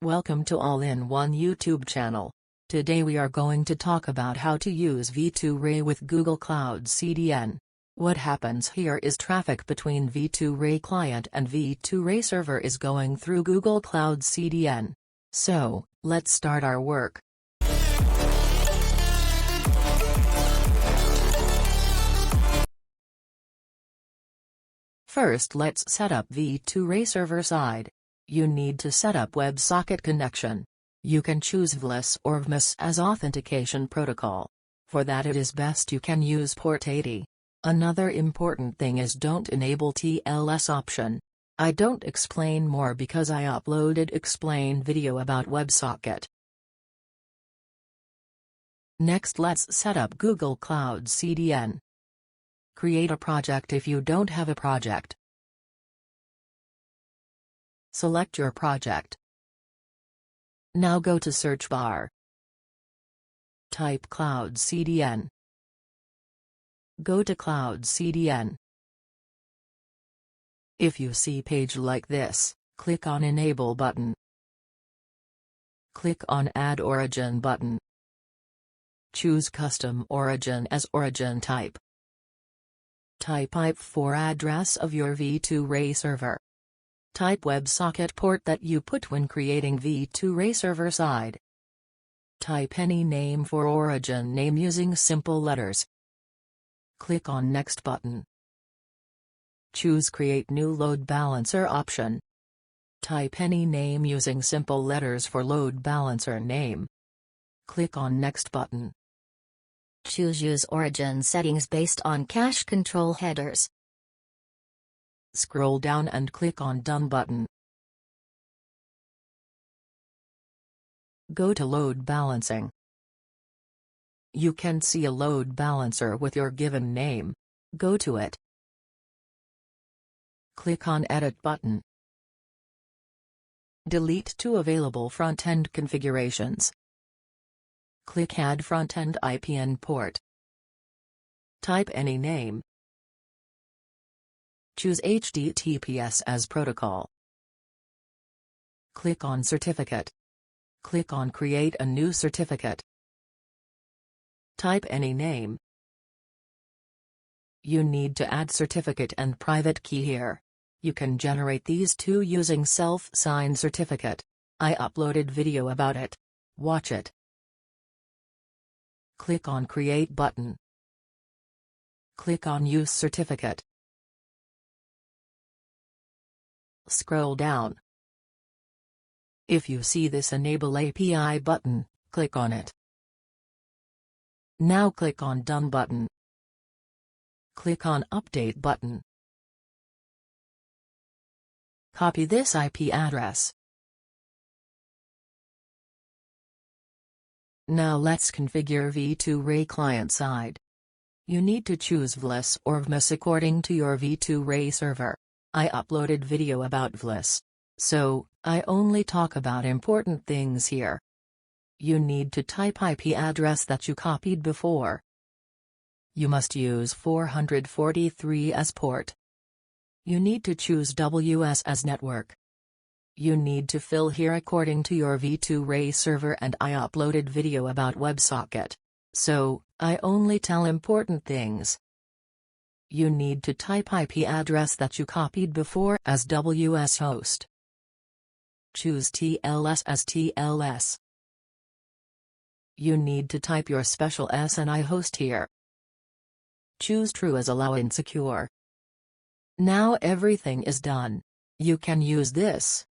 Welcome to All-in-One YouTube channel. Today we are going to talk about how to use V2Ray with Google Cloud CDN. What happens here is traffic between V2Ray client and V2Ray server is going through Google Cloud CDN. So, let's start our work. First, let's set up V2Ray server side. You need to set up WebSocket connection. You can choose VLESS or VMESS as authentication protocol. For that it is best you can use port 80. Another important thing is don't enable TLS option. I don't explain more because I uploaded explain video about WebSocket. Next, let's set up Google Cloud CDN. Create a project if you don't have a project. Select your project. Now go to search bar. Type Cloud CDN. Go to Cloud CDN. If you see page like this, click on Enable button. Click on Add Origin button. Choose Custom Origin as origin type. Type IP4 address of your V2Ray server. Type WebSocket port that you put when creating V2Ray server side. Type any name for origin name using simple letters. Click on Next button. Choose Create New Load Balancer option. Type any name using simple letters for load balancer name. Click on Next button. Choose Use Origin settings based on cache control headers. Scroll down and click on Done button. Go to Load Balancing. You can see a load balancer with your given name. Go to it. Click on Edit button. Delete two available front-end configurations. Click Add Front-end IPN port. Type any name. Choose HTTPS as protocol. Click on Certificate. Click on Create a new certificate. Type any name. You need to add certificate and private key here. You can generate these two using self-signed certificate. I uploaded video about it. Watch it. Click on Create button. Click on Use certificate. Scroll down. If you see this Enable API button, click on it. Now click on Done button. Click on Update button. Copy this IP address. Now let's configure V2Ray client side. You need to choose VLESS or VMESS according to your V2Ray server. I uploaded video about VLESS. So, I only talk about important things here. You need to type IP address that you copied before. You must use 443 as port. You need to choose WS as network. You need to fill here according to your V2Ray server, and I uploaded video about WebSocket. So, I only tell important things. You need to type IP address that you copied before as WS host. Choose TLS as TLS. You need to type your special SNI host here. Choose true as allow insecure. Now everything is done. You can use this.